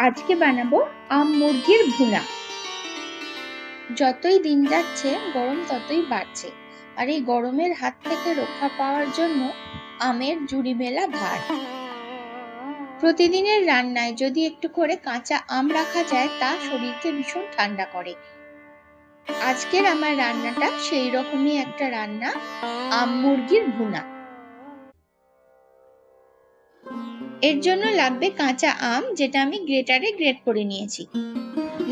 আজকে বানাবো আম মুরগির ভুনা। যতই দিন যাচ্ছে গরম ততই বাড়ছে, আর এই গরমের হাত থেকে রক্ষা পাওয়ার জন্য আমের জুড়ি মেলা ভার। প্রতিদিনের রান্নায় যদি একটু করে কাঁচা আম রাখা যায় তা শরীরকে ভীষণ ঠান্ডা করে। আজকের আমার রান্নাটা সেই রকমই একটা রান্না, আম মুরগির ভুনা। এর জন্য লাগবে কাঁচা আম, যেটা আমি গ্রেটারে গ্রেট করে নিয়েছি।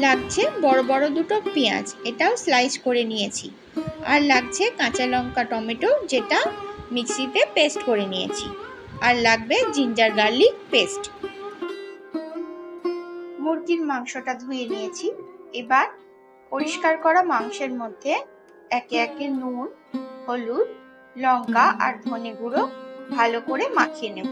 লাগছে বড় বড় দুটো পেঁয়াজ, এটাও স্লাইস করে নিয়েছি। আর লাগছে কাঁচা লঙ্কা টমেটো, যেটা মিক্সিতে পেস্ট করে নিয়েছি। আর লাগবে জিঞ্জার গার্লিক পেস্ট। মুরগির মাংসটা ধুয়ে নিয়েছি। এবার পরিষ্কার করা মাংসের মধ্যে একে একে নুন, হলুদ, লঙ্কা আর ধনে গুঁড়ো ভালো করে মাখিয়ে নেব।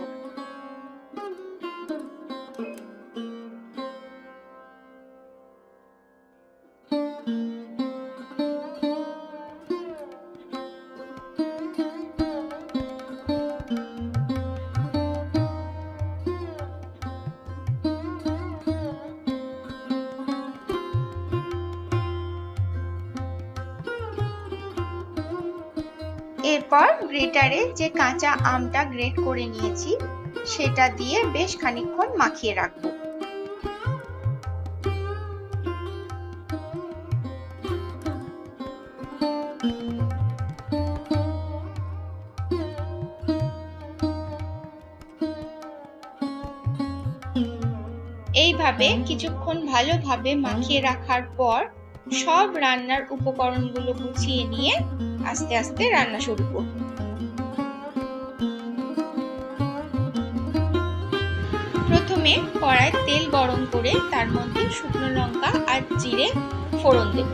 এরপর গ্রেটারে যে কাঁচা আমটা গ্রেট করে নিয়েছি সেটা দিয়ে বেশ খানিকক্ষণ মাখিয়ে রাখবো। এইভাবে কিছুক্ষণ ভালোভাবে মাখিয়ে রাখার পর সব রান্নার উপকরণগুলো গুছিয়ে নিয়ে আস্তে আস্তে রান্না শুরু করব। প্রথমে কড়ায় তেল গরম করে তার মধ্যে শুকনো লঙ্কা আর জিরে ফোড়ন দেব।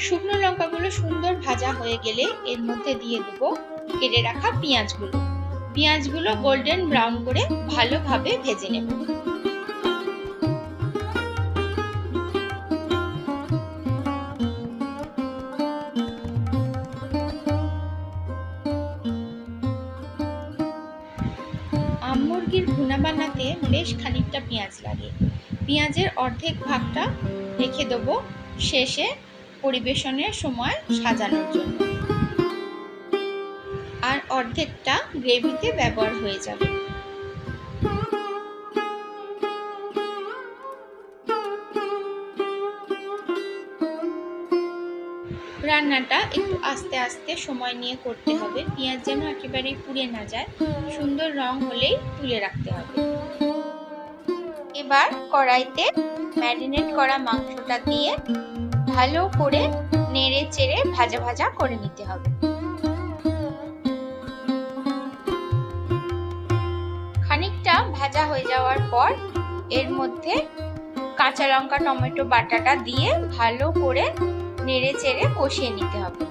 শুকনো লঙ্কাগুলো সুন্দর ভাজা হয়ে গেলে এর মধ্যে দিয়ে দেব কেটে রাখা পেঁয়াজগুলো। পেঁয়াজগুলো গোল্ডেন ব্রাউন করে ভালোভাবে ভেজে নেব। আম মুরগির ভুনা বানাতে বেশ খানিকটা পেঁয়াজ লাগে। পেঁয়াজের অর্ধেক ভাগটা রেখে দেবো শেষে পরিবেশনের সময় সাজানোর জন্য, আর অর্ধেকটা গ্রেভিতে ব্যবহার হয়ে যাবে। রান্নাটা একটু আস্তে আস্তে সময় নিয়ে করতে হবে, পেঁয়াজ যেন একেবারে পুড়ে না যায়। সুন্দর রং হলেই তুলে রাখতে হবে। এবার কড়াইতে ম্যারিনেট করা মাংসটা দিয়ে ভালো করে নেড়ে চেড়ে ভাজা ভাজা করে নিতে হবে। খানিকটা ভাজা হয়ে যাওয়ার পর এর মধ্যে কাঁচা লঙ্কা টমেটো বাটাটা দিয়ে ভালো করে নেড়ে চেড়ে কষিয়ে নিতে হবে।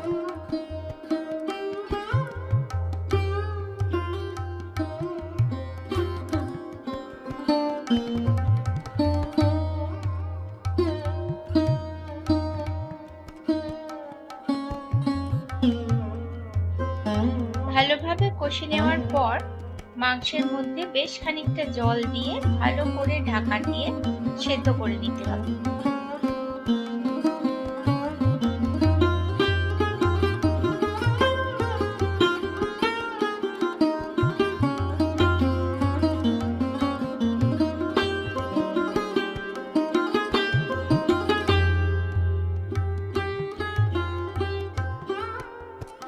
ভালোভাবে কষে নেওয়ার পর মাংসের মধ্যে বেশ খানিকটা জল দিয়ে ভালো করে ঢাকা দিয়ে সেদ্ধ করে নিতে হবে।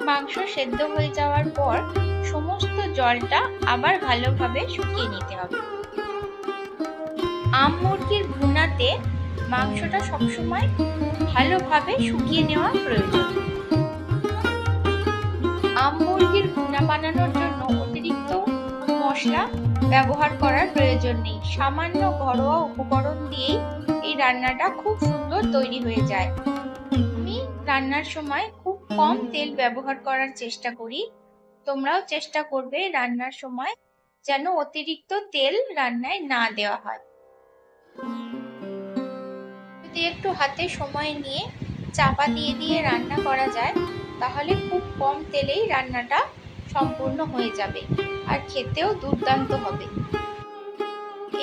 মাংস সেদ্ধ হয়ে যাওয়ার পর সমস্ত জলটা আবার ভালোভাবে শুকিয়ে নিতে হবে। আম মুরগির ভুনাতে মাংসটা সবসময় ভালোভাবে শুকিয়ে নেওয়া প্রয়োজন। আম মুরগির ভুনা বানানোর জন্য অতিরিক্ত মশলা ব্যবহার করার প্রয়োজন নেই। সামান্য ঘরোয়া উপকরণ দিয়েই এই রান্নাটা খুব সুন্দর তৈরি হয়ে যায়। আমি রান্নার সময় খুব কম তেল ব্যবহার করার চেষ্টা করি। তোমরাও চেষ্টা করবে রান্নার সময় যেন অতিরিক্ত তেল রান্নায় না দেওয়া হয়। দিয়ে একটু হাতে সময় নিয়ে চাপা দিয়ে দিয়ে রান্না করা যায় তাহলে খুব কম তেলেই রান্নাটা সম্পূর্ণ হয়ে যাবে আর খেতেও দুর্দান্ত হবে।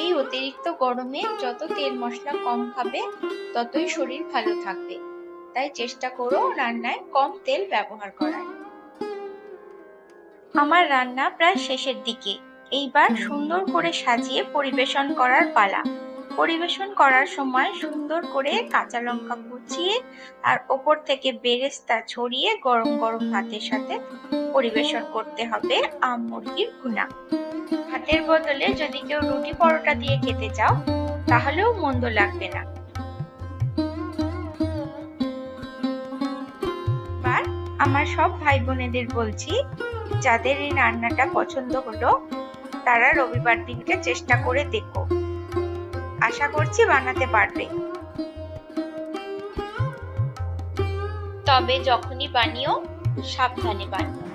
এই অতিরিক্ত গরমে যত তেল মশলা কম খাবে ততই শরীর ভালো থাকবে, তাই চেষ্টা করো রান্নায় কম তেল ব্যবহার করার। আমার রান্না প্রায় শেষের দিকে, এইবার সুন্দর করে সাজিয়ে পরিবেশন করার পালা। পরিবেশন করার সময় সুন্দর করে কাঁচা লঙ্কা কুচিয়ে আর ওপর থেকে বেরেস্তা ছড়িয়ে গরম গরম ভাতের সাথে পরিবেশন করতে হবে আম মুরগির ভুনা। ভাতের বদলে যদি কেউ রুটি পরোটা দিয়ে খেতে চাও তাহলেও মন্দ লাগবে না। এবার আমার সব ভাই বোনেদের বলছি, যাদের এই রান্নাটা পছন্দ হলো তারা রবিবার দিনকে চেষ্টা করে দেখো, আশা করছি বানাতে পারবে। তবে যখনই বানিও সাবধানে বানিও।